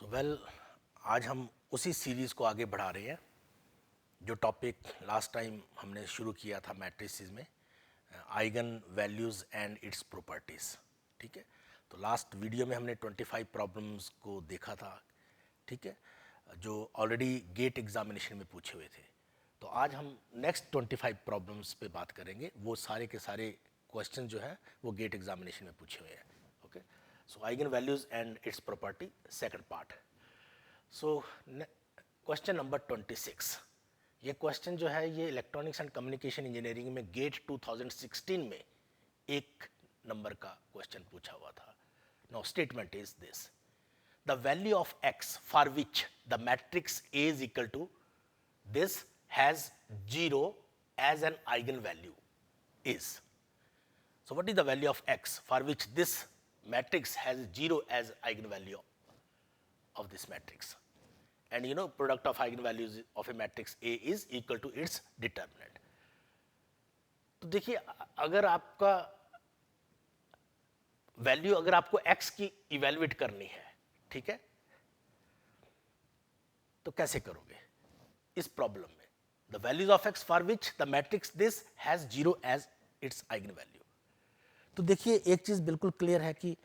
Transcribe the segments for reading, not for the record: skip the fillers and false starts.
आज हम उसी सीरीज़ को आगे बढ़ा रहे हैं जो टॉपिक लास्ट टाइम हमने शुरू किया था मैट्रिसेस में, eigen values and it's properties. ठीक है, तो लास्ट वीडियो में हमने 25 प्रॉब्लम्स को देखा था। ठीक है, जो ऑलरेडी गेट एग्जामिनेशन में पूछे हुए थे। तो आज हम नेक्स्ट 25 प्रॉब्लम्स पे बात करेंगे। वो सारे के सारे क्वेश्चन जो है वो गेट एग्जामिनेशन में पूछे हुए हैं। Okay, so eigen values and it's property, second part. So question number 26, ये क्वेश्चन जो है ये इलेक्ट्रॉनिक्स एंड कम्युनिकेशन इंजीनियरिंग में गेट 2016 में एक नंबर का क्वेश्चन पूछा हुआ था। Now statement is this: the value of x for which the matrix A is equal to this has 0 as an eigenvalue is. So what is the value of x for which this matrix has 0 as eigenvalue of this matrix? And you know, product of eigenvalues of a matrix A is equal to its determinant. तो देखिए, अगर आपका value, अगर आपको x की evaluate करनी है, ठीक है, तो कैसे करोगे इस प्रॉब्लम में? The values of x for which the matrix this has 0 as its eigen value. तो देखिए, एक चीज बिल्कुल क्लियर है कि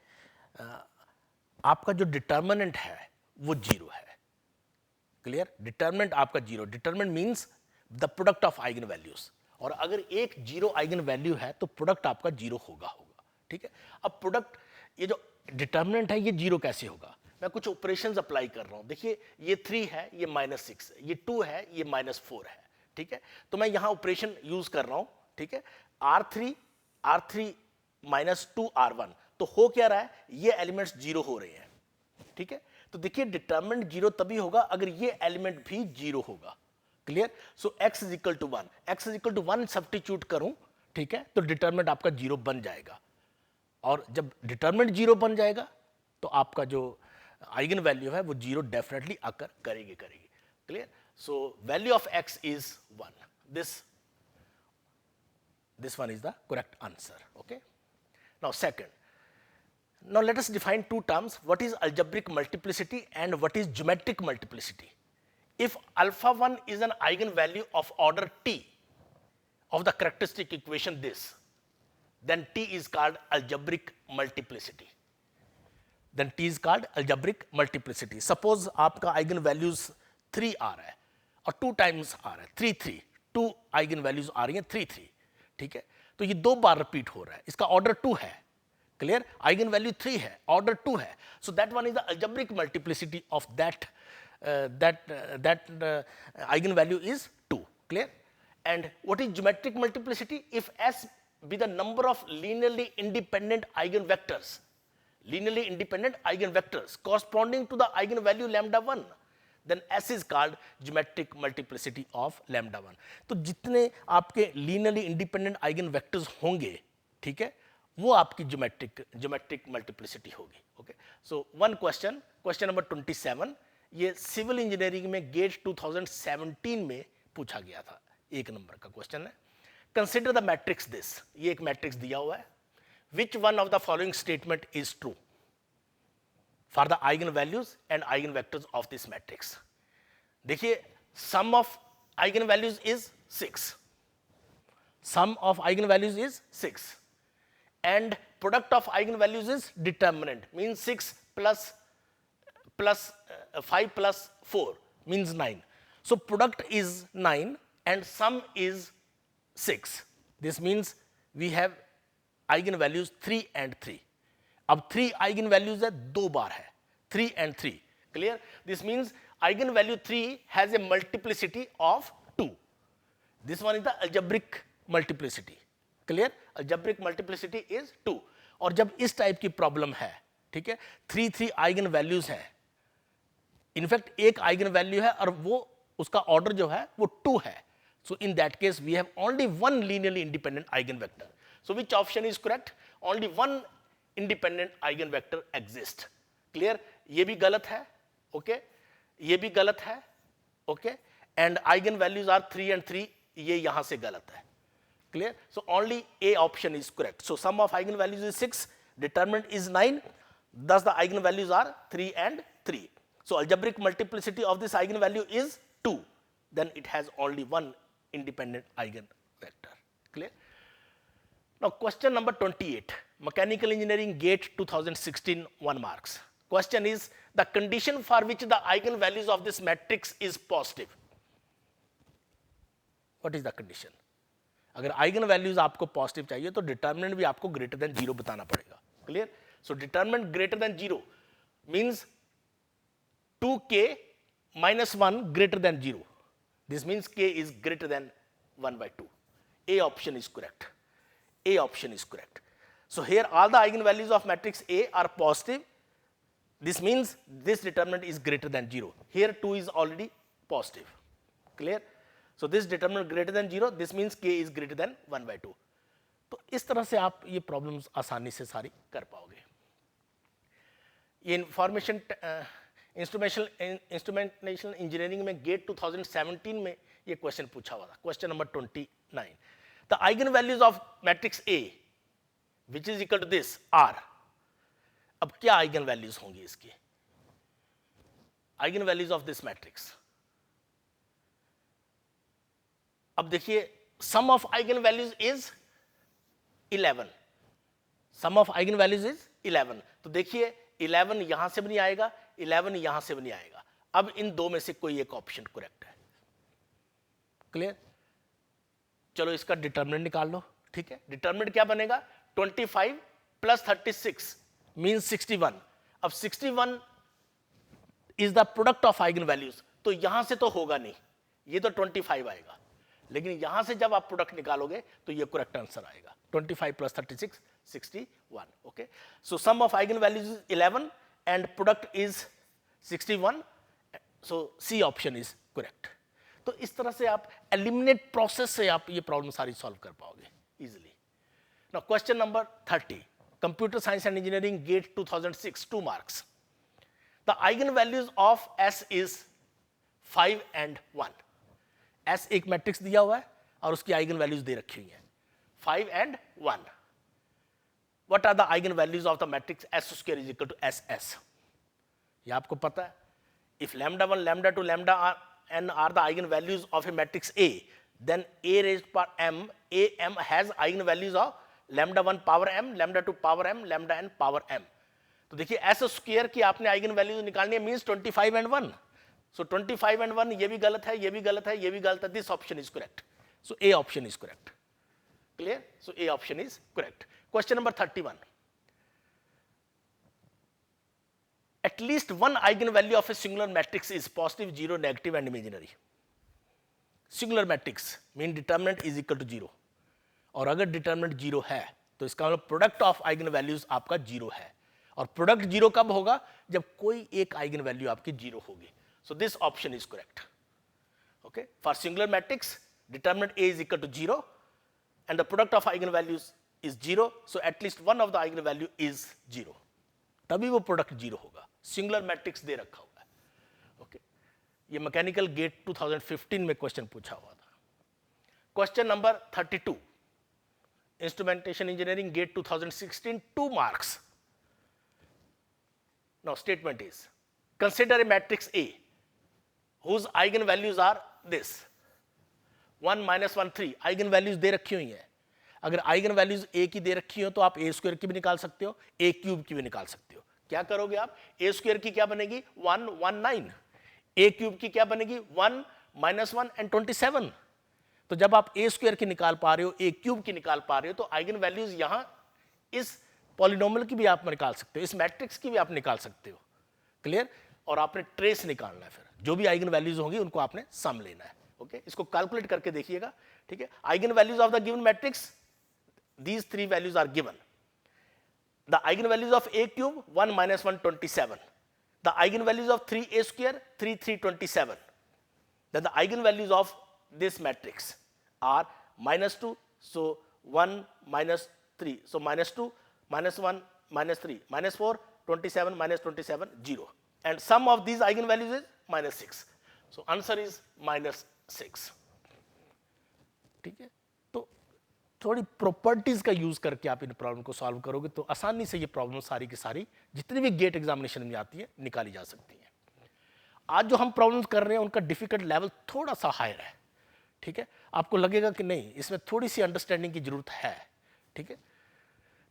आपका जो डिटर्मिनेंट है वो 0 है। क्लियर? डिटर्मिनेंट आपका 0, determinant means the product of eigen values, और अगर एक 0 आइगन वैल्यू है तो प्रोडक्ट आपका 0 होगा। ठीक है, अब प्रोडक्ट, ये जो डिटर्मिनेंट है ये 0 कैसे होगा? मैं कुछ ऑपरेशंस अप्लाई कर रहा हूं। देखिए, ये 3 है, ये -6 है, ये 2 है, ये -4 है। ठीक है, तो मैं यहां ऑपरेशन यूज कर रहा हूं। ठीक है, R3 -2 R1, तो हो क्या रहा है? ये एलिमेंट्स 0 हो रहे हैं। ठीक है, तो देखिए, डिटर्मिनेंट 0 तभी होगा अगर ये एलिमेंट भी 0 होगा। Clear? So x is equal to 1, x is equal to 1 substitute करूं, ठीक है, तो डिटर्मिनेंट आपका 0 बन जाएगा। और जब डिटर्मिनेंट 0 बन जाएगा तो आपका जो आइगन वैल्यू है वो 0 डेफिनेटली अकर करेगी। Clear? So value of x is 1। this one is the correct answer. Okay, now second, now let us define two terms: what is algebraic multiplicity and what is geometric multiplicity. If alpha 1 is an eigenvalue of order t of the characteristic equation this, then t is called algebraic multiplicity. Then t is called algebraic multiplicity. Suppose आपका eigen values 3 आ रहा है और 2 times आ रहा है 3 3, 2 eigen values आ रही हैं 3 3। ठीक है, तो ये 2 बार रिपीट हो रहा है, इसका ऑर्डर 2 है। क्लियर? आइगन वैल्यू 3 है, ऑर्डर 2 है, so that one is the algebraic multiplicity of that eigen value is 2। Clear? And what is geometric multiplicity? If s be the number of linearly independent eigenvectors, linearly independent eigenvectors corresponding to the eigenvalue lambda 1, then s is called geometric multiplicity of lambda 1. तो जितने आपके linearly independent eigenvectors होंगे, ठीक है, वो आपकी geometric multiplicity होगी. Okay, so one question number 27, ये सिविल इंजीनियरिंग में गेट 2017 में पूछा गया था, 1 नंबर का क्वेश्चन है। कंसिडर द मैट्रिक्स दिस, ये एक मैट्रिक्स दिया हुआ है। Which one of the following statement is true for the eigen values and eigenvectors of this matrix? देखिए, sum of eigen values is 6, sum of eigen values is 6 and product of eigen values is determinant, means 6 plus 5 plus 4 means 9. So product is 9 and sum is 6. This means we have eigen values 3 and 3. अब 3 eigen values है, 2 बार है, 3 and 3. Clear? This means eigen value 3 has a multiplicity of 2. This one is the algebraic multiplicity. Clear? Algebraic multiplicity is 2. और जब इस type की problem है, ठीक है, 3 3 आइगन वैल्यूज हैं, इनफैक्ट एक आइगन वैल्यू है और वो उसका ऑर्डर जो है वो 2 है, so in that case we have only one linearly independent eigenvector. So which option is correct? Only one independent eigenvector exists. Clear? ये भी गलत है, okay? ये भी गलत है, okay? And eigen values are 3 and 3, ये यहां से गलत है. Clear? So only A option is correct. So sum of eigen values is 6, determinant is 9, thus the eigen values are 3 and 3. So algebraic multiplicity of this eigenvalue is 2. Then it has only one independent eigenvector. Clear? Now question number 28. Mechanical Engineering GATE 2016, 1 marks. Question is the condition for which the eigenvalues of this matrix is positive. What is the condition? अगर eigen values आपको positive चाहिए तो determinant भी आपको greater than 0 बताना पड़ेगा. Clear? So determinant greater than 0 means 2k minus 1 greater than 0. This means k is greater than 1 by 2. A option is correct. A option is correct. So here all the eigenvalues of matrix A are positive. This means this determinant is greater than 0. Here 2 is already positive. Clear? So this determinant greater than 0, this means k is greater than 1 by 2. तो इस तरह से आप ये problems आसानी से सारी कर पाओगे. ये इंफॉर्मेशन इंस्ट्रूमेंटेशन इंजीनियरिंग में गेट 2017 में ये क्वेश्चन पूछा हुआ था. Question number 29. The eigen values of matrix A which is equal to this are. अब क्या आइगन वैल्यूज होंगी इसकी? Eigen values of this matrix. अब देखिए sum of eigen values is 11. Sum of eigen values is 11. तो देखिए 11 यहां से भी नहीं आएगा, 11 यहां से भी नहीं आएगा. अब इन दो में से कोई एक ऑप्शन करेक्ट है. क्लियर? चलो इसका डिटर्मिनेंट निकाल लो. ठीक है, डिटर्मिनेंट क्या बनेगा? 25 प्लस 36 मींस 61. अब 61 is the product of eigen values, तो यहां से तो होगा नहीं, ये तो 25 आएगा. लेकिन यहां से जब आप प्रोडक्ट निकालोगे तो ये करेक्ट आंसर आएगा. 25 plus 36 61. Okay, so sum of eigen values is 11 and product is 61. So C option is correct. तो इस तरह से आप एलिमिनेट प्रोसेस से आप ये प्रॉब्लम सारी सॉल्व कर पाओगे easily. Now question number 30. Computer science and engineering GATE 2006, 2 marks. The eigen values of S is 5 and 1. S एक मैट्रिक्स दिया हुआ है और उसकी आइगन वैल्यूज दे रखी हुई हैं 5 and 1. What are the eigen values of the matrix S square is equal to S S. ये आपको पता है. If lambda 1 lambda 2 lambda n are the eigenvalues of a matrix A, then A raised power m, AM has eigenvalues of lambda 1 power m, lambda 2 power m, lambda n power m. तो देखिए S square की आपने eigen values निकालनी है means 25 and 1. So 25 and 1 ये भी गलत है, ये भी गलत है, ये भी गलत है. This option is correct. So A option is correct. Clear? So A option is correct. Question number 31. At least one eigenvalue of a singular matrix is positive, 0, negative and imaginary. Singular matrix mean determinant is equal to 0. और अगर determinant 0 है तो इसका मतलब product of eigen values आपका 0 है. और product 0 कब होगा? जब कोई एक आइगन वैल्यू आपकी 0 होगी. सो this option is correct. Okay, for singular matrix determinant A is equal to 0 and the product of eigen values is 0. So at least one of the eigen value is 0. तभी वो product 0 होगा. Singular matrix दे रखा हुआ है. Okay, ये mechanical gate 2015 में question पूछा हुआ था. Question number 32. Instrumentation engineering GATE 2016, 2 marks. Now statement is consider a matrix A whose eigen values are this 1 minus 1 3. Eigen values दे रखी हुई हैं. अगर आइगन वैल्यूज ए की दे रखी हो तो आप ए स्क्वायर की भी निकाल सकते हो, ए क्यूब की भी निकाल सकते हो. क्या करोगे आप? ए स्क्वायर की क्या बनेगी? 1 1 9. ए क्यूब की क्या बनेगी? 1 minus 1 and 27. तो जब आप ए स्क्वायर की निकाल पा रहे हो, ए क्यूब की निकाल पा रहे हो, तो आइगन वैल्यूज यहां इस पॉलिनोमियल की भी आप निकाल सकते हो, इस मैट्रिक्स की भी आप निकाल सकते हो. क्लियर? और आपने ट्रेस निकालना है. फिर जो भी आइगन वैल्यूज होंगी उनको आपने सम लेना है. ओके, इसको कैलकुलेट करके देखिएगा. ठीक है, eigen values of the given matrix, these 3 values are given. The eigenvalues of a cube 1 minus 1 27. The eigenvalues of 3a square 3 3 27. Then the eigenvalues of this matrix are minus 2. So 1 minus 3. So minus 2 minus 1 minus 3 minus 4 27 minus 27 0. And sum of these eigenvalues is minus 6. So answer is minus 6. ठीक है, तो थोड़ी properties का use करके आप इन problem को solve करोगे तो आसानी से ये प्रॉब्लम सारी की सारी जितनी भी गेट एग्जामिनेशन में आती है निकाली जा सकती है. आज जो हम प्रॉब्लम कर रहे हैं उनका डिफिकल्ट लेवल थोड़ा सा हायर है, ठीक है। आपको लगेगा कि नहीं इसमें थोड़ी सी अंडरस्टैंडिंग की जरूरत है, ठीक है।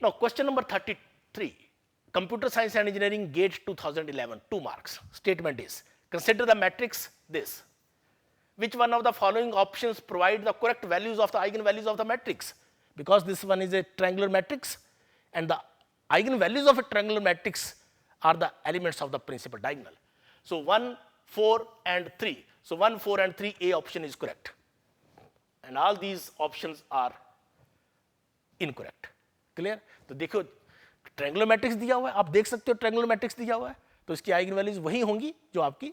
Now question number 33, computer science and engineering GATE 2011, 2 marks. Statement is, consider the matrix this. Which one of the following options provide the correct values of the eigenvalues of the matrix? Because this one is a triangular matrix and the eigenvalues of a triangular matrix are the elements of the principal diagonal. So 1, 4 and 3. So 1, 4 and 3, A option is correct. And all these options are incorrect. Clear? तो देखो triangular matrix दिया हुआ है, आप देख सकते हो triangular matrix दिया हुआ है, तो इसकी आइगन वैल्यूज वही होंगी जो आपकी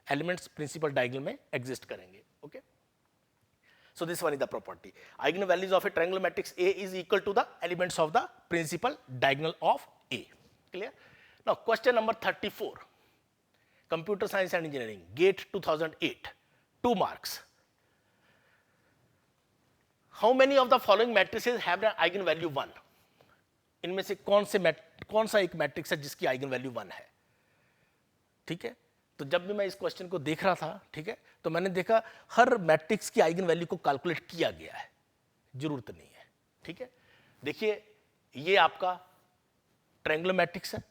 एलिमेंट्स प्रिंसिपल डायगोनल में एग्जिस्ट करेंगे, okay. So this one is the property, eigen values of a triangular matrix A is equal to the elements of the principal diagonal of A. Clear? Now question number 34, computer science and engineering GATE 2008, 2 marks. How many of the following matrices have an eigen value 1? इनमें से कौन सा एक matrix है जिसकी eigen value 1 है, ठीक है। तो जब भी मैं इस क्वेश्चन को देख रहा था, ठीक है, तो मैंने देखा हर मैट्रिक्स की आइगन वैल्यू को कैलकुलेट किया गया है, जरूरत नहीं है, ठीक है। देखिए ये आपका ट्रायंगुलर मैट्रिक्स है,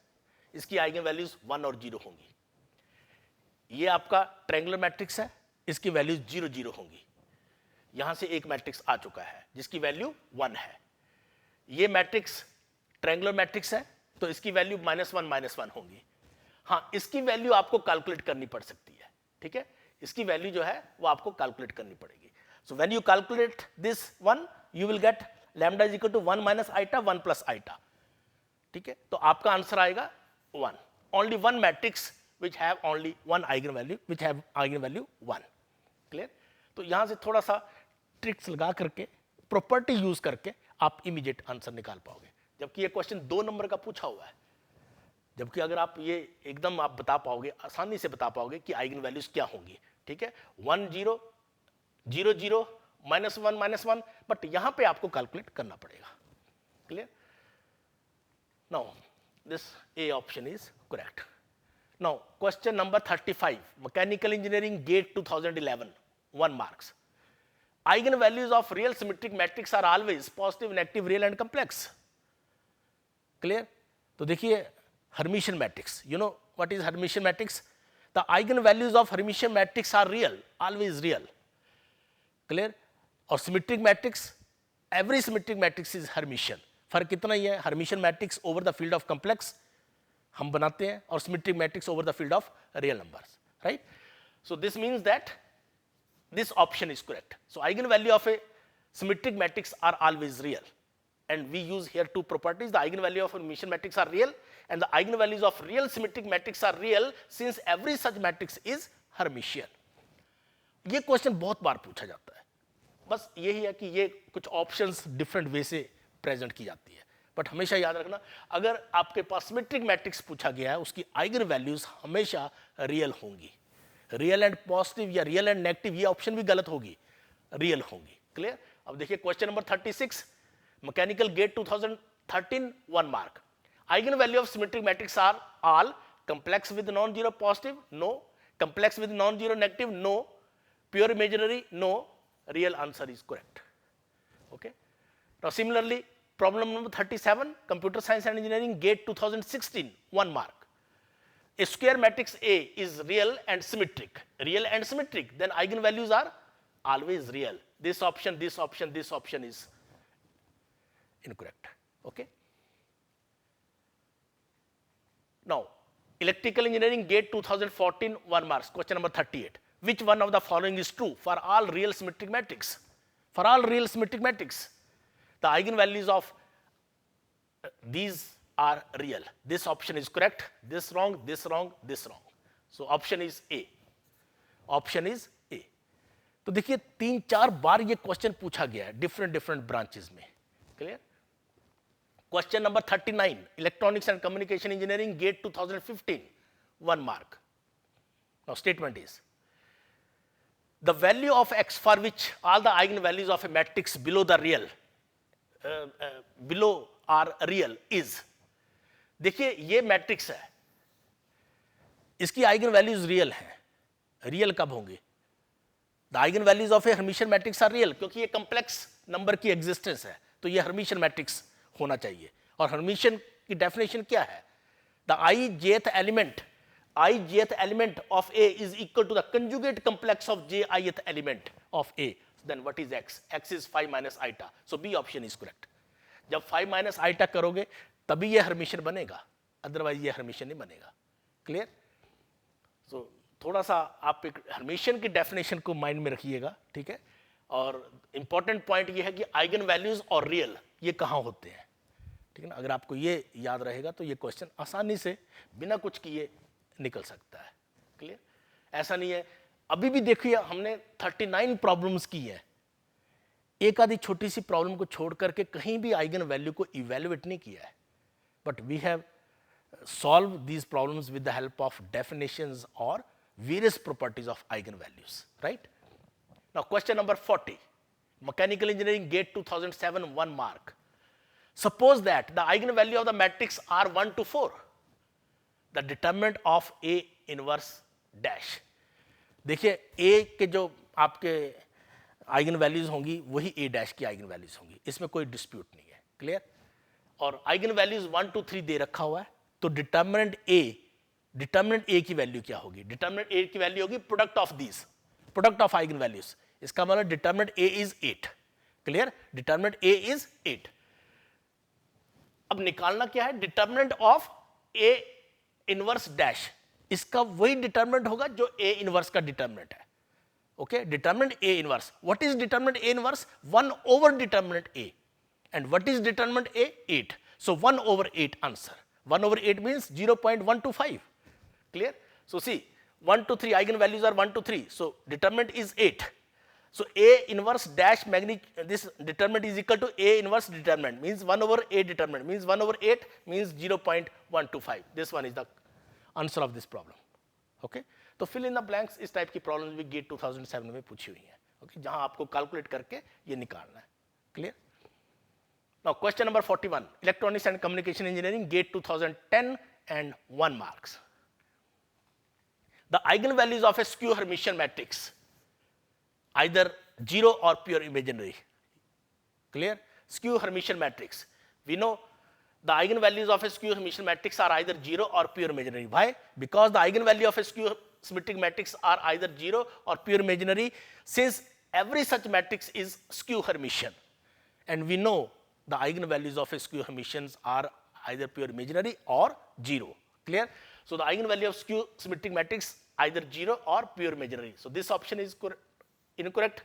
इसकी आइगन वैल्यूज 1 और 0 होंगी। ये आपका ट्रायंगुलर मैट्रिक्स है, इसकी वैल्यूज 0 0 होंगी। यहां से एक मैट्रिक्स आ चुका है जिसकी वैल्यू 1 है। ये मैट्रिक्स ट्रायंगुलर मैट्रिक्स है, तो इसकी वैल्यू -1 -1 होंगी। हाँ, इसकी वैल्यू आपको कैलकुलेट करनी पड़ सकती है, ठीक है। इसकी वैल्यू जो है वो आपको कैलकुलेट करनी पड़ेगी। So when you calculate this one, you will get lambda is equal to 1 - eta 1 + eta, ठीक है। तो आपका आंसर आएगा 1। Only one matrix which have only one eigen value, which have eigen value 1। Clear? तो यहां से थोड़ा सा ट्रिक्स लगा करके, प्रॉपर्टी यूज करके आप इमीडिएट आंसर निकाल पाओगे। जबकि ये क्वेश्चन 2 नंबर का पूछा हुआ है, जबकि अगर आप ये एकदम आप बता पाओगे, आसानी से बता पाओगे कि आइगन वैल्यूज क्या होंगी, ठीक है। 1 0 0 0 -1 -1, बट यहां पे आपको कैलकुलेट करना पड़ेगा। Clear? Now this A option is correct. Now question number 35, mechanical engineering GATE 2011, 1 marks. Eigen values of real symmetric matrix are always positive, negative, real and complex. Clear? तो देखिए Hermitian matrix, you know what is Hermitian matrix? The eigen values of Hermitian matrix are real, always real. Clear? और symmetric matrix, every symmetric matrix is Hermitian. फर्क इतना ही है, Hermitian matrix over the field of complex हम बनाते हैं और symmetric matrix over the field of real numbers, right? So this means that this option is correct. So eigenvalue of a symmetric matrix are always real, and we use here two properties. The eigenvalue of a Hermitian matrix are real, and the eigenvalues of real symmetric matrix are real since every such matrix is Hermitian. ये question बहुत बार पूछा जाता है, बस यही है कि ये कुछ ऑप्शंस डिफरेंट वे से प्रेजेंट की जाती है, बट हमेशा याद रखना अगर आपके पास सिमेट्रिक मैट्रिक्स पूछा गया है उसकी आइगन वैल्यूज हमेशा रियल होंगी। रियल एंड पॉजिटिव या रियल एंड नेगेटिव ये ऑप्शन भी गलत होगी, रियल होंगी। क्लियर? अब देखिए question number 36, mechanical GATE 2013, 1 mark. Eigen value of symmetric matrix are all complex with non-zero positive, no. Complex with non-zero negative, no. Pure imaginary, no. Real answer is correct. Okay. Now similarly, problem number 37, computer science and engineering gate 2016, 1 mark. A square matrix A is real and symmetric. Real and symmetric, then eigenvalues are always real. This option, this option, this option is incorrect. Okay. Now, electrical engineering gate 2014, 1 marks. Question number 38. Which one of the following is true for all real symmetric matrix? For all real symmetric matrix, the eigenvalues of these are real. This option is correct. This wrong, this wrong, this wrong. So option is A. Option is A. तो देखिए 3-4 बार ये question पूछा गया है different branches में। Clear? Question number 39, electronics and communication engineering gate 2015, 1 mark. Now statement is, the value of x for which all the eigenvalues of a matrix below the real below are real is, देखिए ये matrix है, इसकी eigen values real हैं। Real कब होंगे? The eigen values of a Hermitian matrix are real, क्योंकि ये complex number की एग्जिस्टेंस है, तो ये हर्मिशियन मैट्रिक्स होना चाहिए। और हर्मिशियन की डेफिनेशन क्या है? The ijth element of A is equal to the conjugate complex of jith element of A. Then what is x? X is 5 minus iota. So B option is correct. जब 5 minus iota करोगे तभी ये Hermitian बनेगा, otherwise ये Hermitian नहीं बनेगा। Clear? सो थोड़ा सा आप एक हर्मिशियन की डेफिनेशन को माइंड में रखिएगा, ठीक है। और इंपॉर्टेंट पॉइंट ये है कि आइगन वैल्यूज और रियल ये कहाँ होते हैं, ठीक है ना। अगर आपको ये याद रहेगा तो ये क्वेश्चन आसानी से बिना कुछ किए निकल सकता है। क्लियर? ऐसा नहीं है, अभी भी देखिए हमने 39 प्रॉब्लम्स की है, एक आधी छोटी सी प्रॉब्लम को छोड़ करके कहीं भी आइगन वैल्यू को इवैल्यूएट नहीं किया है, but we have solve these problems with the help of definitions और various properties of eigen values, right. Now question number 40, mechanical engineering GATE 2007, 1 mark. Suppose that the eigenvalue of the matrix are 1 to 4. The determinant of A inverse dash. देखिए A के जो आपके eigen values होंगी वही A dash की eigen values होंगी, इसमें कोई डिस्प्यूट नहीं है। क्लियर? और आइगन वैल्यूज 1 2 3 दे रखा हुआ है, तो डिटर्मिनेंट A की वैल्यू क्या होगी? डिटर्मिनेंट A की वैल्यू होगी product of this, product of eigen values. इसका मतलब determinant A is 8। Clear? Determinant A is 8। अब निकालना क्या है? Determinant of A inverse dash, इसका वही डिटर्मिनेंट होगा जो A इनवर्स का डिटर्मिनेंट है। Okay, determinant A inverse. What is determinant A inverse? 1 over determinant A। And what is determinant A? 8। So 1 over 8 answer. 1 over 8 means 0.125। Clear? So C 1 to 3 eigen values are 1 to 3, so determinant is 8। So A inverse dash magnitude, this determinant is equal to A inverse determinant, means 1 over A determinant, means 1 over 8 means 0.125. This one is the answer of this problem. Okay? तो fill in the blanks, इस type की problems भी gate 2007 में पूछी हुई हैं। Okay, जहां आपको कैलकुलेट करके ये निकालना है। Clear? Now question number 41, electronics and communication engineering GATE 2010 and 1 marks. The eigenvalues of a skew Hermitian matrix, either 0 or pure imaginary. Clear? Skew Hermitian matrix. We know the eigenvalues of a skew Hermitian matrix are either 0 or pure imaginary. Why? Because the eigenvalue of a skew symmetric matrix are either 0 or pure imaginary, since every such matrix is skew Hermitian. And we know the eigenvalues of a skew Hermitians are either pure imaginary or 0. Clear? So the eigenvalue of skew symmetric matrix either 0 or pure imaginary. So this option is incorrect.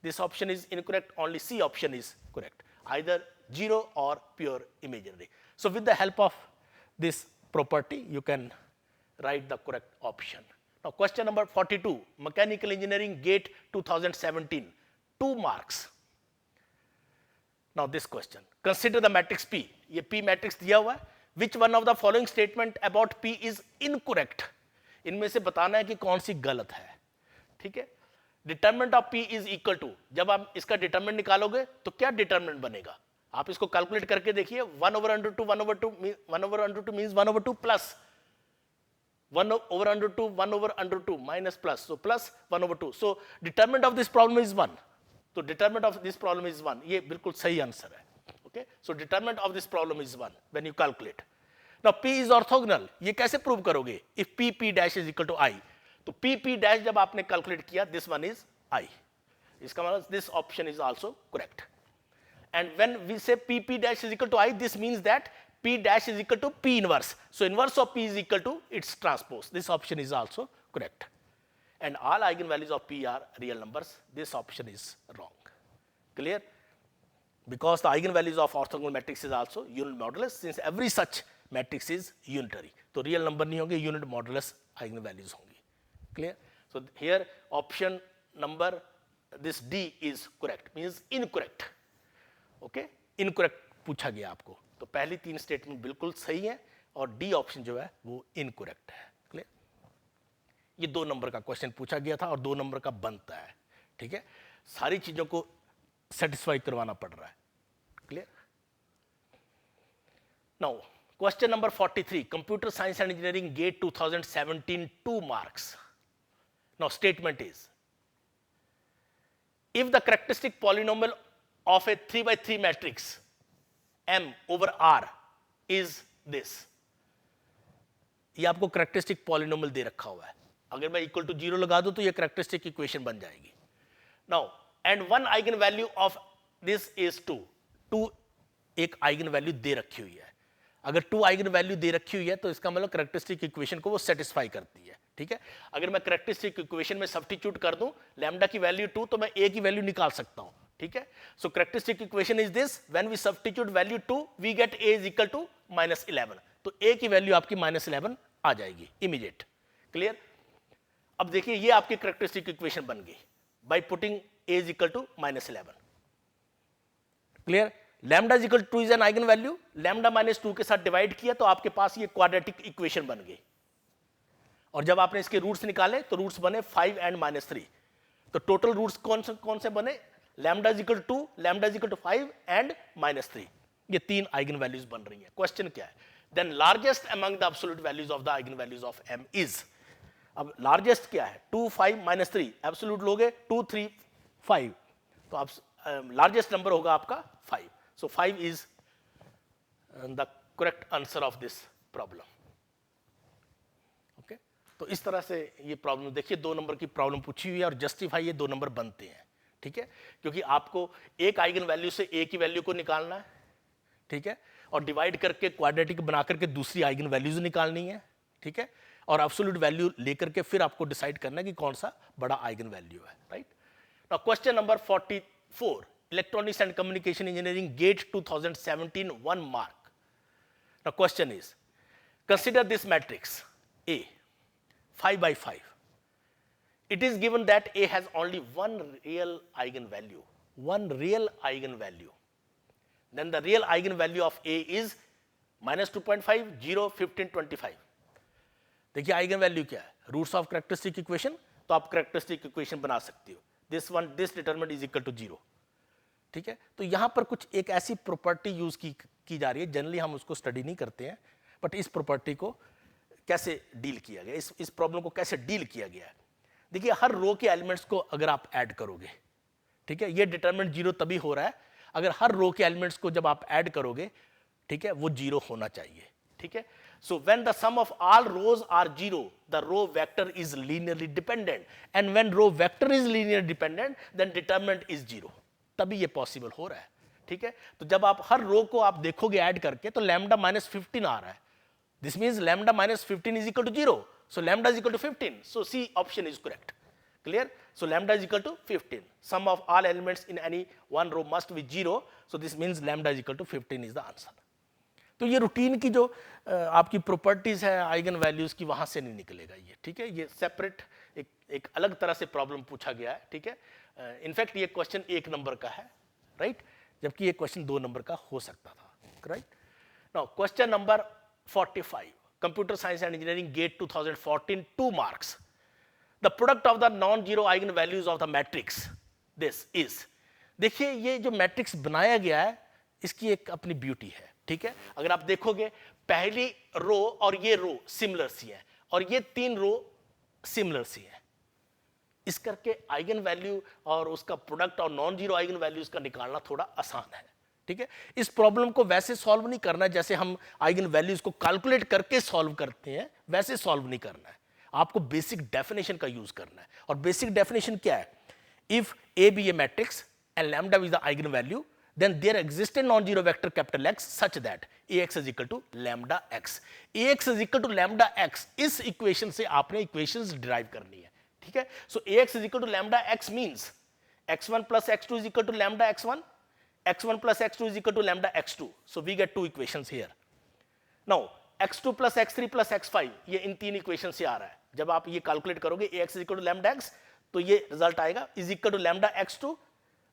This option is incorrect. Only C option is correct. Either 0 or pure imaginary. So with the help of this property, you can write the correct option. Now question number 42, mechanical engineering gate 2017, 2 marks. Now this question, consider the matrix P. ये P matrix दिया हुआ है. Which one of the following statement about P is incorrect? इनमें से बताना है कि कौन सी गलत है। ठीक है? Determinant of P is equal to, जब आप इसका डिटर्मिनेंट निकालोगे तो क्या डिटर्मिनेंट बनेगा? आप इसको कैलकुलेट करके देखिए। 1 over under 2 1 over 2 1 over under 2 means 1 over 2 plus 1 over under 2 1 over under 2 minus plus, so plus 1 over 2. So determinant of this problem is 1. तो determinant of this problem is 1. ये बिल्कुल सही आंसर है। Okay, so determinant of this problem is 1 when you calculate. Now P is orthogonal. ये कैसे prove करोगे? If P dash is equal to I, तो P dash जब आपने कैलकुलेट किया, this one is I. इसका मतलब this option is also correct. And when we say P dash is equal to I, this means that P dash is equal to P inverse. So inverse of P is equal to its transpose. This option is also correct. And all eigenvalues of P are real numbers. This option is wrong. Clear? Because the eigenvalues of orthogonal matrix is also unit modulus, since every such matrix is unitary. तो real number नहीं होंगे, unit modulus eigenvalues होंगी. Clear? So here option number this D is correct, means incorrect. Okay? Incorrect पूछा गया आपको, तो पहली 3 statement बिल्कुल सही है और डी ऑप्शन जो है वो इनकरेक्ट है। क्लियर? ये 2 नंबर का क्वेश्चन पूछा गया था और 2 नंबर का बनता है। ठीक है? सारी चीजों को सेटिस्फाई करवाना पड़ रहा है। Clear? Now Question number 43, Computer Science and Engineering GATE 2017, 2 marks. Now statement is, if the characteristic polynomial of a 3 by 3 matrix M over R is this, ये आपको characteristic polynomial दे रखा हुआ है, अगर मैं equal to 0 लगा दूं तो ये characteristic equation बन जाएगी. Now, and one eigenvalue of this is 2. 2 एक eigenvalue दे रखी हुई है. अगर 2 eigenvalue दे रखी हुई है तो इसका मतलब characteristic equation को वो satisfy करती है. ठीक है, अगर मैं characteristic equation में substitute कर दूं lambda की value 2 तो मैं a की value निकाल सकता हूं. ठीक है, so characteristic equation is this, when we substitute value 2 we get a is equal to -11. तो a की value आपकी -11 आ जाएगी immediate. Clear? अब देखिए ये आपकी characteristic equation बन गई by putting a is equal to -11. Clear? Lambda is equal to 2 is an eigenvalue, lambda minus 2 के साथ डिवाइड किया तो आपके पास ये क्वाड्रेटिक इक्वेशन बन गई. और जब आपने इसके रूट्स निकाले तो रूट्स बने 5 एंड -3. तो टोटल रूट्स कौन से बने? Lambda is equal to 2, lambda is equal to 5 and -3. ये 3 आइगन वैल्यूज बन रही हैं. क्वेश्चन क्या है? Then largest among the absolute values of the eigen values of m is, अब लार्जेस्ट क्या है? 2, 5, -3. एब्सोल्यूट लोगे 2, 3, 5, तो आप लार्जेस्ट नंबर होगा आपका 5. So 5 is the correct answer of this problem. Okay? तो इस तरह से ये प्रॉब्लम देखिए, 2 नंबर की प्रॉब्लम पूछी हुई है और जस्टिफाई ये 2 नंबर बनते हैं. ठीक है, क्योंकि आपको एक आइगन वैल्यू से ए की वैल्यू को निकालना है. ठीक है, और डिवाइड करके क्वाड्रेटिक बना करके दूसरी आइगन वैल्यूज निकालनी है. ठीक है, और एब्सोल्यूट वैल्यू लेकर के फिर आपको डिसाइड करना है कि कौन सा बड़ा आइगन वैल्यू है. Right. Now question number 44, Electronics and Communication Engineering GATE 2017, 1 mark. Now question is, consider this matrix A, 5 by 5. It is given that A has only one real eigenvalue. Then the real eigenvalue of A is -2.5, 0, 15, 25. देखिए eigenvalue क्या है? Roots of characteristic equation. तो आप characteristic equation बना सकते हो. This determinant is equal to 0. ठीक है, तो यहां पर कुछ एक ऐसी प्रॉपर्टी यूज की जा रही है, जनरली हम उसको स्टडी नहीं करते हैं, बट इस प्रॉपर्टी को कैसे डील किया गया, इस प्रॉब्लम को कैसे डील किया गया है. देखिए हर रो के एलिमेंट्स को अगर आप ऐड करोगे, ठीक है, ये डिटरमिनेंट 0 तभी हो रहा है अगर हर रो के एलिमेंट्स को जब आप ऐड करोगे, ठीक है, वो 0 होना चाहिए. ठीक है, so when the sum of all rows are 0 the row vector is linearly dependent, and when row vector is linearly dependent then determinant is 0. तभी ये पॉसिबल हो रहा है. ठीक है, तो जब आप हर रो को आप देखोगे ऐड करके तो लैम्डा -15 आ रहा है. This means lambda -15 is equal to 0, so lambda is equal to 15. So C option is correct. Clear? So lambda is equal to 15. Sum of all elements in any one row must be 0, so this means lambda is equal to 15 is the answer. तो ये routine की जो आपकी properties है eigen values की, वहां से नहीं निकलेगा ये. ठीक है, ये सेपरेट एक अलग तरह से प्रॉब्लम पूछा गया है. ठीक है, इनफैक्ट ये क्वेश्चन 1 नंबर का है, राइट, जबकि ये क्वेश्चन 2 नंबर का हो सकता था. Right. Now question number 45, computer science and engineering GATE 2014, 2 marks. The product of the non zero eigen values of the matrix this is. देखिए ये जो मैट्रिक्स बनाया गया है इसकी एक अपनी ब्यूटी है. ठीक है, अगर आप देखोगे पहली रो और ये रो सिमिलर सी है और ये 3 रो सिमिलर सी है, इस करके आइगन वैल्यू और उसका प्रोडक्ट और नॉन जीरो आइगन वैल्यूज का निकालना थोड़ा आसान है. ठीक है, इस प्रॉब्लम को वैसे सॉल्व नहीं करना है जैसे हम आइगन वैल्यूज को कैलकुलेट करके सॉल्व करते हैं, वैसे सॉल्व नहीं करना है. आपको बेसिक डेफिनेशन का यूज करना है. और बेसिक डेफिनेशन क्या है? If A be a matrix and lambda is the eigen value, then there exists a non-zero vector capital X such that Ax is equal to lambda x. Ax is equal to lambda x. इस equation से आपने equations derive करनी है. ठीक है, so Ax is equal to lambda x means x1 plus x2 is equal to lambda x1, x1 plus x2 is equal to lambda x2. So we get 2 equations here. Now x2 plus x3 plus x5 ये इन 3 equation से आ रहा है. जब आप ये calculate करोगे Ax is equal to lambda x, तो ये रिजल्ट आएगा is equal to lambda x2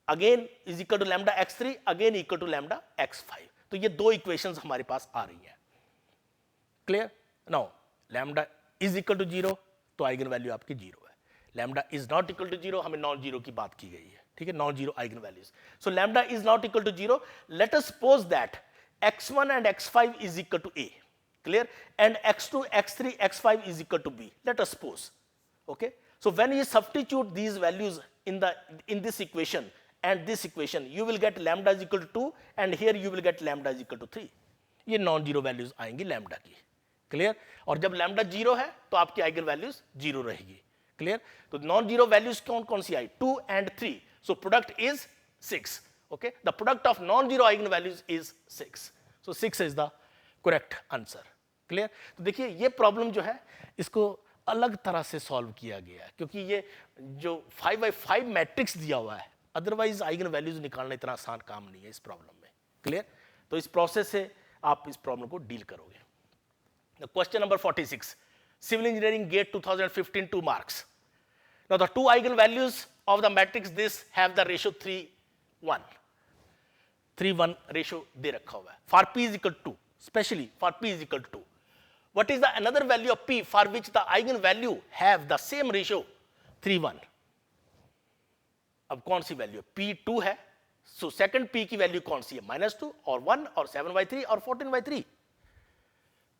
again is equal to lambda x3 again equal to lambda x5. तो ये 2 इक्वेशंस हमारे पास आ रही हैं. Clear? Now lambda is equal to 0 तो आइगन वैल्यू आपकी 0 है. Lambda is not equal to 0, हमें नॉन जीरो की बात की गई है. ठीक है, non zero eigen values. So lambda is not equal to 0. Let us suppose that x1 and x5 is equal to A, clear, and x2, x3, x5 is equal to B, let us suppose. Okay, so when you substitute these values in this equation and this equation, you will get lambda is equal to 2 and here you will get lambda is equal to 3. ये non zero values आएंगी lambda की, clear, और जब lambda zero है तो आपकी eigen values zero रहेगी, clear. तो नॉन जीरो वैल्यूज कौन कौन सी आई, 2 and 3, so product is 6. Okay, the product of non-zero eigenvalues is 6. So 6 is the correct answer. Clear? तो देखिए ये प्रॉब्लम जो है इसको अलग तरह से सॉल्व किया गया है क्योंकि ये जो 5x5 मैट्रिक्स दिया हुआ है, अदरवाइज आइगन वैल्यूज निकालना इतना आसान काम नहीं है इस प्रॉब्लम में, क्लियर. तो इस प्रोसेस से आप इस प्रॉब्लम को डील करोगे. Question number 46, civil engineering GATE 2015, 2 marks. Now the two eigenvalues of the matrix this have the ratio 3:1. 3:1 ratio दे रखा हुआ है for p is equal to 2, especially for p is equal to 2. What is the another value of p for which the eigenvalue have the same ratio 3:1? अब कौन सी value, p 2 है, so second p की value कौन सी है, -2 और 1 और 7/3 और 14/3.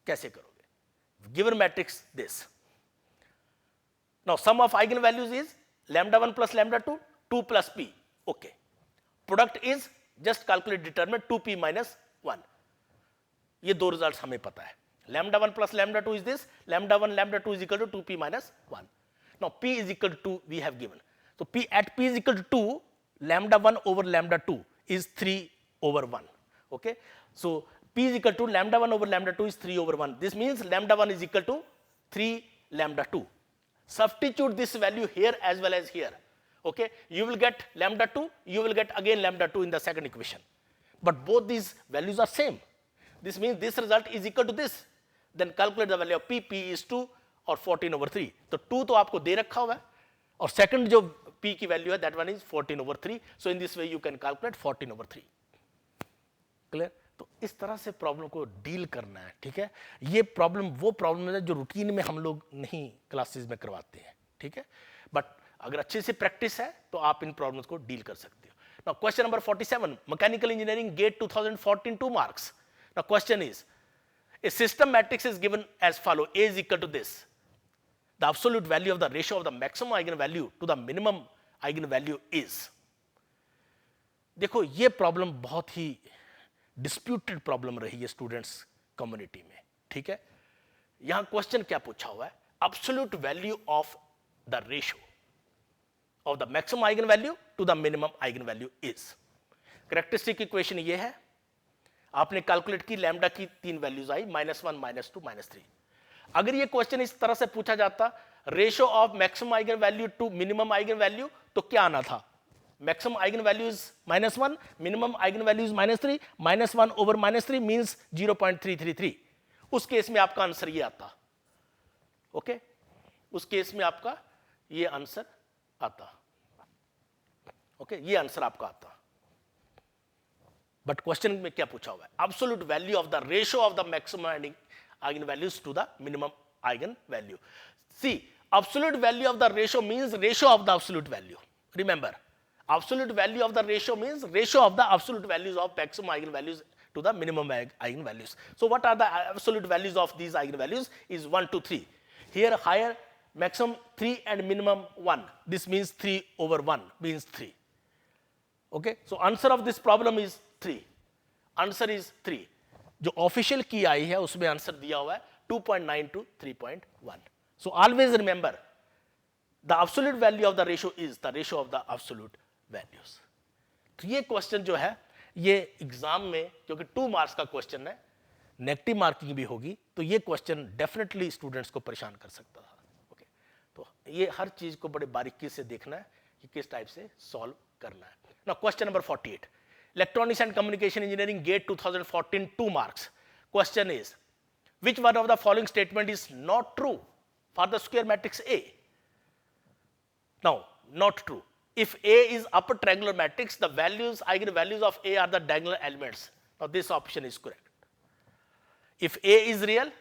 कैसे करोगे, given matrix this. Now sum of eigenvalues is lambda 1 plus lambda 2, 2 plus p. Okay, product is just calculate determinant 2p minus 1. ये दो रिजल्ट्स हमें पता है. lambda 1 plus lambda 2 is this, lambda 1 lambda 2 is equal to 2p minus 1. Now p is equal to 2 we have given. So p at p is equal to 2, lambda 1 over lambda 2 is 3/1. Okay, so p is equal to lambda 1 over lambda 2 is 3/1. This means lambda 1 is equal to 3 lambda 2. Substitute this value here as well as here. Okay, you will get lambda 2, you will get again lambda 2 in the second equation, but both these values are same. This means this result is equal to this. Then calculate the value of p. P is 2 और 14/3. तो 2 तो आपको दे रखा हुआ है और second जो p की वैल्यू है that one is 14/3. So in this way you can calculate 14/3. Clear. तो इस तरह से प्रॉब्लम को डील करना है, ठीक है. ये प्रॉब्लम वो प्रॉब्लम है जो रूटीन में हम लोग नहीं क्लासेस में करवाते हैं, ठीक है, बट अगर अच्छे से प्रैक्टिस है तो आप इन प्रॉब्लम्स को डील कर सकते हो. Now question number 47, mechanical engineering GATE 2014, 2 marks. Now question is, a system matrix is given as follow, A is equal to this, the absolute value of the ratio of the maximum eigenvalue to the minimum eigenvalue is. देखो ये problem बहुत ही disputed problem रही है students community में, ठीक है. यहां question क्या पूछा हुआ है, absolute value of the ratio of the maximum eigenvalue to the minimum eigenvalue is. Characteristic equation ये है, आपने कैलकुलेट की, लैम्डा की 3 वैल्यूज आई, -1, -2, -3. अगर ये क्वेश्चन इस तरह से पूछा जाता, ratio of maximum eigen value to minimum eigen value, तो क्या आना था, maximum eigen value is -1, minimum eigen value is -3, -1 over -3 means 0.333. उस केस में आपका आंसर ये आता. ओके, उस केस में आपका ये आंसर आता. ओके, ये आंसर आपका आता. बट क्वेश्चन में क्या पूछा हुआ है, absolute value of the ratio of the maximum eigen values to the minimum eigen value. See, absolute value of the ratio means ratio of the absolute value. Remember, absolute value of the ratio means ratio of the absolute values of maximum eigen values to the minimum eigenvalues. So what are the absolute values of these eigenvalues is 1, 2, 3. Here higher maximum 3 and minimum 1. This means 3/1 means 3. Okay, so answer of this problem is 3. Answer is 3. जो official की आई है उसमें answer दिया हुआ है 2.9 to 3.1. So always remember the absolute value of the ratio is the ratio of the absolute values. तो ये question जो है ये एग्जाम में, क्योंकि 2 मार्क्स का क्वेश्चन है, नेगेटिव मार्किंग भी होगी, तो ये क्वेश्चन डेफिनेटली स्टूडेंट्स को परेशान कर सकता था. ओके, तो ये हर चीज को बड़े बारीकी से देखना है कि किस टाइप से सॉल्व करना है. Now question number 48, electronics and communication engineering GATE 2014, 2 marks. Question is, which one of the following statement is not true for the square matrix A? Now not true. If A is upper triangular matrix, the eigenvalues of A are the diagonal elements. Now this option is correct. If A is real,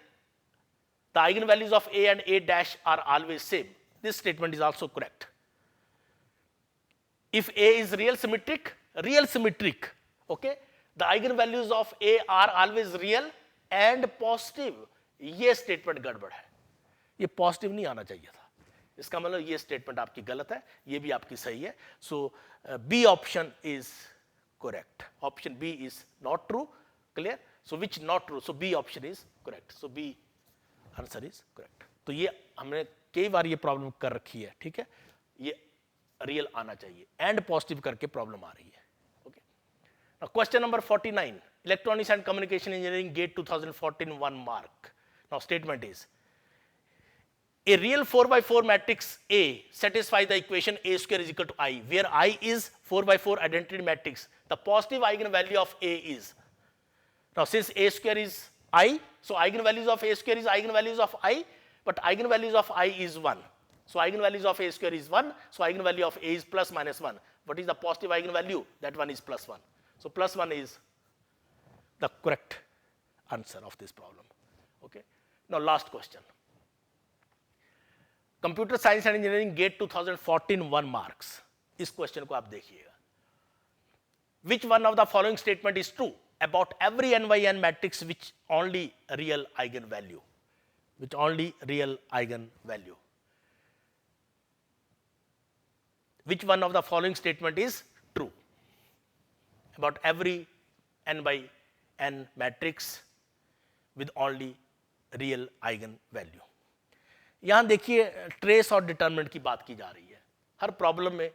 the eigenvalues of A and A dash are always same. This statement is also correct. If A is real symmetric, okay, the eigen values of A R always real and positive, ये statement गड़बड़ है, ये positive नहीं आना चाहिए था, इसका मतलब ये स्टेटमेंट आपकी गलत है, ये भी आपकी सही है। So B option is correct, option B is not true, clear. So which not true, so B option is correct, so B answer is correct. तो ये हमने कई बार ये प्रॉब्लम कर रखी है, ठीक है, ये रियल आना चाहिए, एंड पॉजिटिव करके प्रॉब्लम आ रही है। Okay, now question number 49, electronics and communication engineering GATE 2014 1 mark. Now statement is a real 4x4 matrix A satisfies the equation A square is equal to I, where I is 4x4 identity matrix. The positive eigenvalue of A is, now since A square is I, so eigenvalues of A square is eigenvalues of I, but eigenvalues of I is 1. So eigenvalues of A square is 1, so eigenvalue of A is plus minus 1. What is the positive eigenvalue? That one is plus 1. So plus 1 is the correct answer of this problem. Okay. Now last question. Computer science and engineering GATE 2014 1 marks. इस question को आप देखिएगा। Which one of the following statement is true about every n by n matrix which only real eigen value, which only real eigen value. Which one of the following statement is true about every n by n matrix with only real eigen value. यहां देखिए trace और determinant की बात की जा रही है हर problem में,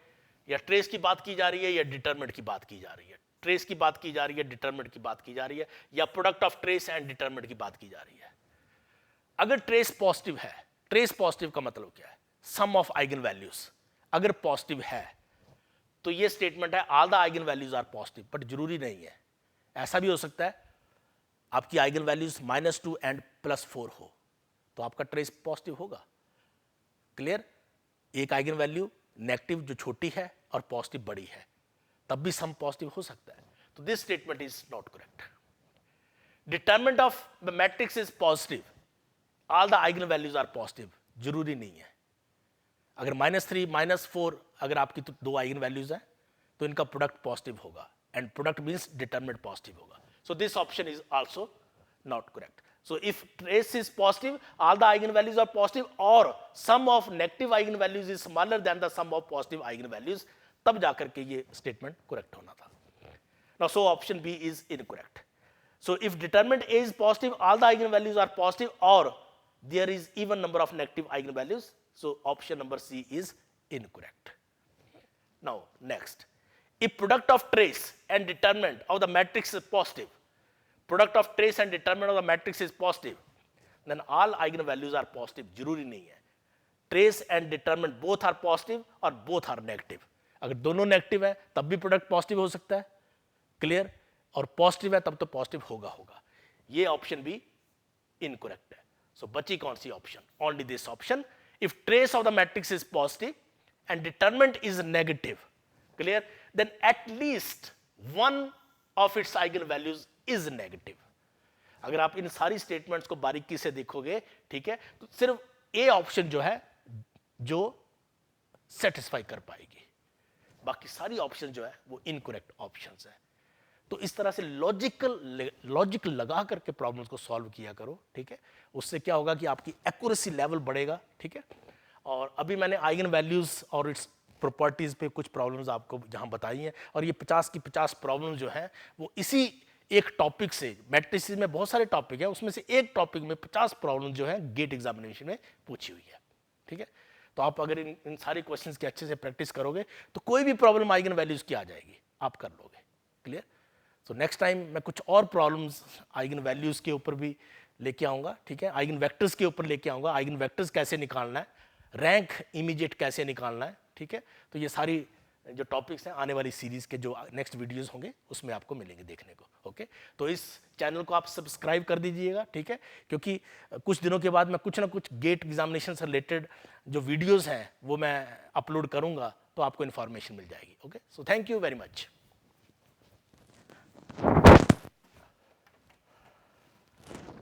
या ट्रेस की बात की जा रही है या डिटरमिनेंट की बात की जा रही है, ट्रेस की बात की जा रही है, डिटरमिनेंट की बात की जा रही है, या product of trace and determinant की बात की जा रही है। अगर ट्रेस पॉजिटिव है, ट्रेस पॉजिटिव का मतलब क्या है? सम ऑफ आइगन वैल्यूज अगर पॉजिटिव है तो ये स्टेटमेंट है all the eigen values are positive, but जरूरी नहीं है, ऐसा भी हो सकता है आपकी आइगन वैल्यूज -2 एंड +4 हो तो आपका ट्रेस पॉजिटिव होगा। क्लियर? एक आइगन वैल्यू नेगेटिव जो छोटी है और पॉजिटिव बड़ी है, तब भी सम पॉजिटिव हो सकता है। तो this statement is not correct. Determinant of the matrix is positive, all the eigen values are positive, जरूरी नहीं है। अगर -3 -4 अगर आपकी तो दो आइगन वैल्यूज हैं तो इनका प्रोडक्ट पॉजिटिव होगा, and product means determinant positive होगा। So this option is also not correct. So if trace is positive, all the eigenvalues are positive, or sum of negative eigenvalues is smaller than the sum of positive eigenvalues, तब जाकर के ये statement correct होना था। Now so option B is incorrect. So if determinant A is positive, all the eigenvalues are positive, or there is even number of negative eigenvalues, so option number C is incorrect. Now next, if product of trace and determinant of the matrix is positive, product of trace and determinant of the matrix is positive, then all eigenvalues are positive, जरूरी नहीं है। trace and determinant both are positive और both are negative, अगर दोनों negative है तब भी product positive हो सकता है, क्लियर, और पॉजिटिव है तब तो पॉजिटिव होगा। ये ऑप्शन भी इनकरेक्ट है। सो बची कौन सी option? Only this option. If trace of the matrix is positive and determinant is negative, clear, then at least one of its eigen values is negative. अगर आप इन सारी स्टेटमेंट्स को बारीकी से देखोगे, ठीक है, तो सिर्फ ए ऑप्शन जो है जो सेटिस्फाई कर पाएगी, बाकी सारी ऑप्शन जो है वो इनकरेक्ट ऑप्शंस है। तो इस तरह से लॉजिक लगा करके प्रॉब्लम्स को सॉल्व किया करो, ठीक है, उससे क्या होगा कि आपकी एक्यूरेसी लेवल बढ़ेगा, ठीक है। और अभी मैंने आइगन वैल्यूज और इट्स प्रॉपर्टीज पे कुछ प्रॉब्लम्स आपको जहां बताई हैं, और ये 50 की 50 प्रॉब्लम जो है वो इसी एक टॉपिक से, मैट्रिसेस में बहुत सारे टॉपिक है, उसमें से एक टॉपिक में 50 प्रॉब्लम जो है गेट एग्जामिनेशन में पूछी हुई है, ठीक है। तो आप अगर इन सारे क्वेश्चंस की अच्छे से प्रैक्टिस करोगे तो कोई भी प्रॉब्लम आइगन वैल्यूज की आ जाएगी, आप कर लोगे, क्लियर। सो नेक्स्ट टाइम मैं कुछ और प्रॉब्लम्स आइगन वैल्यूज के ऊपर भी लेके आऊँगा, ठीक है, आइगन वेक्टर्स के ऊपर लेके आऊँगा, आइगन वेक्टर्स कैसे निकालना है, रैंक इमीडिएट कैसे निकालना है, ठीक है। तो ये सारी जो टॉपिक्स हैं आने वाली सीरीज़ के जो नेक्स्ट वीडियोस होंगे उसमें आपको मिलेंगे देखने को, ओके। तो इस चैनल को आप सब्सक्राइब कर दीजिएगा, ठीक है, क्योंकि कुछ दिनों के बाद मैं कुछ ना कुछ गेट एग्जामिनेशन से रिलेटेड जो वीडियोस हैं वो मैं अपलोड करूँगा, तो आपको इन्फॉर्मेशन मिल जाएगी, okay. So thank you very much.